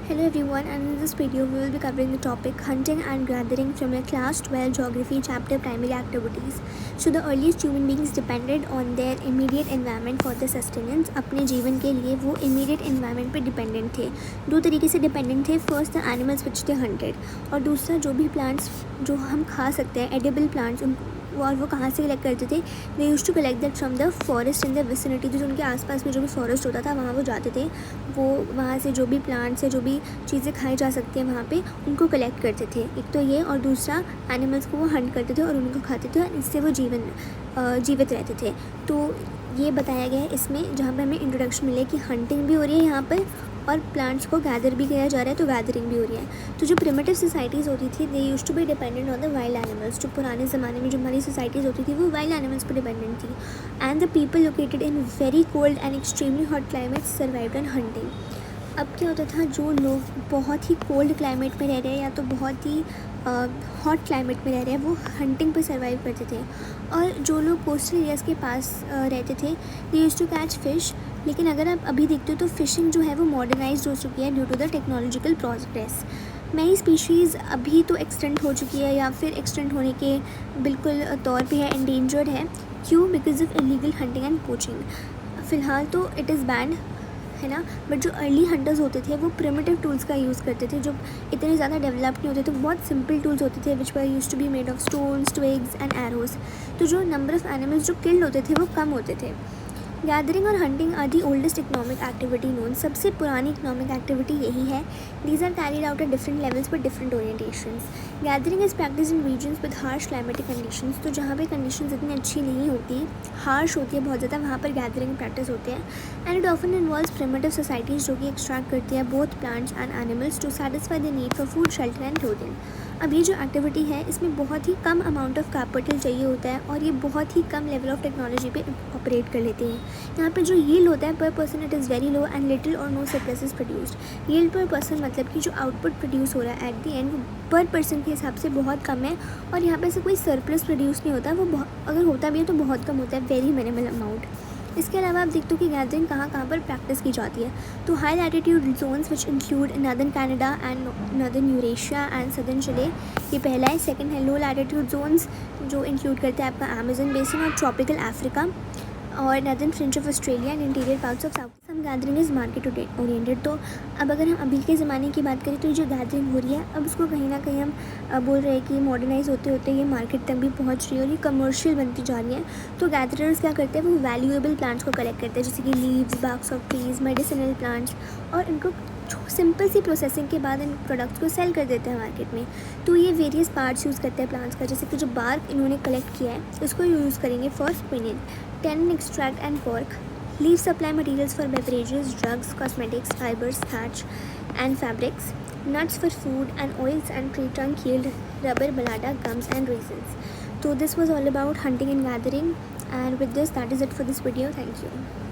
Hello everyone, and in this video we will be covering the topic hunting and gathering from your class 12 geography chapter primary activities. So the earliest human beings depended on their immediate environment for their sustenance. अपने जीवन के लिए वो immediate environment पे dependent थे. दो तरीके से dependent थे. First the animals which they hunted, और दूसरा जो भी plants जो हम खा सकते हैं edible plants और वो कहाँ से कलेक्ट करते थे. They used to collect that from the forest in the vicinity. जो उनके आसपास में जो भी फॉरेस्ट होता था वहाँ वो जाते थे. वो वहाँ से जो भी प्लांट्स या जो भी चीज़ें खाई जा सकती हैं वहाँ पे उनको कलेक्ट करते थे. एक तो ये, और दूसरा एनिमल्स को वो हंट करते थे और उनको खाते थे और इससे वो जीवित रहते थे. तो ये बताया गया है इसमें, जहाँ पर हमें इंट्रोडक्शन मिले कि हंटिंग भी हो रही है यहाँ पर और प्लांट्स को गैदर भी किया जा रहा है, तो गैदरिंग भी हो रही है. तो जो प्रिमिटिव सोसाइटीज़ होती थी they used to be dependent on the wild animals. जो पुराने ज़माने में जो हमारी सोसाइटीज़ होती थी वो वाइल्ड एनिमल्स पर डिपेंडेंट थी. And the people located in very cold and extremely hot climate survived on hunting. अब क्या होता था, जो लोग बहुत ही कोल्ड क्लाइमेट में रह रहे हैं या तो बहुत ही हॉट क्लाइमेट में रह रहे हैं वो हंटिंग पर सर्वाइव करते थे. और जो लोग कोस्टल एरियाज़ के पास रहते थे they used to catch fish. लेकिन अगर आप अभी देखते हो तो फ़िशिंग जो है वो मॉडर्नाइज्ड हो चुकी है due to the technological progress. नई स्पीशीज़ अभी तो एक्सटेंट हो चुकी है या फिर एक्सटेंट होने के बिल्कुल तौर पे है, एंडेंजर्ड है. क्यों? Because of illegal hunting and poaching. फ़िलहाल तो इट इज़ बैंड है ना, बट जो अर्ली हंटर्स होते थे वो प्रिमिटिव टूल्स का यूज़ करते थे जो इतने ज़्यादा डेवलप नहीं होते थे. बहुत सिंपल टूल्स होते थे which were used to be made of stones, twigs and arrows. तो जो नंबर ऑफ़ एनिमल्स जो किल्ड होते थे वो कम होते थे. गैदरिंग और hunting are the oldest economic activity known. सबसे पुरानी इकोनॉमिक एक्टिविटी यही है. These are carried out at different levels पर different orientations. Gathering is practice in regions with harsh climatic conditions. तो जहाँ पे कंडीशंस इतनी अच्छी नहीं होती, हार्श होती है बहुत ज़्यादा, वहाँ पर गैदरिंग प्रैक्टिस होते हैं. And it often involves primitive societies जो कि एक्सट्रैक्ट करती है both plants and animals to satisfy the need for food, shelter and clothing. अब ये जो एक्टिविटी है इसमें बहुत ही कम अमाउंट ऑफ कैपिटल चाहिए होता है और ये बहुत ही कम लेवल ऑफ टेक्नोलॉजी पे ऑपरेट कर लेते हैं. यहाँ पे जो यील्ड होता है per person it is very low and little और no surplus is produced. Yield per person मतलब कि जो आउटपुट प्रोड्यूस हो रहा है at the end per person के हिसाब से बहुत कम है. और यहाँ पे से कोई सरप्लस प्रोड्यूस नहीं होता. वो अगर होता भी है तो बहुत कम होता है, वेरी मिनिमल अमाउंट. इसके अलावा आप देखते हो कि गैदरिंग कहाँ कहाँ पर प्रैक्टिस की जाती है. तो high latitude zones which include northern Canada and northern Eurasia and southern Chile, ये पहला है. सेकंड है लो लैटिट्यूड जोन्स जो इंक्लूड करता है आपका अमेजन बेसिन और ट्रॉपिकल अफ्रीका और northern fringe of Australia and interior parts of south. Some gathering is market oriented. तो अब अगर हम अभी के ज़माने की बात करें तो ये जो गैदरिंग हो रही है अब उसको कहीं ना कहीं हम बोल रहे हैं कि मॉडर्नाइज होते होते ये मार्केट तक भी पहुंच रही है और ये कमर्शियल बनती जा रही है. तो गैदरर्स क्या करते हैं, वो वैल्यूएबल प्लांट्स को कलेक्ट करते हैं जैसे कि leaves, barks of trees, medicinal plants, और इनको सिंपल सी प्रोसेसिंग के बाद इन प्रोडक्ट्स को सेल कर देते हैं मार्केट में. तो ये वेरियस पार्ट्स यूज़ करते हैं प्लांट्स का, जैसे कि जो बार्क इन्होंने कलेक्ट किया है इसको यूज़ करेंगे for quinine, tannin extract and cork. Leave supply materials for beverages, drugs, cosmetics, fibres, thatch and fabrics, nuts for food, and oils and tree trunk yield rubber, balada, gums and raisins. So this was all about hunting and gathering, and with this that is it for this video. Thank you.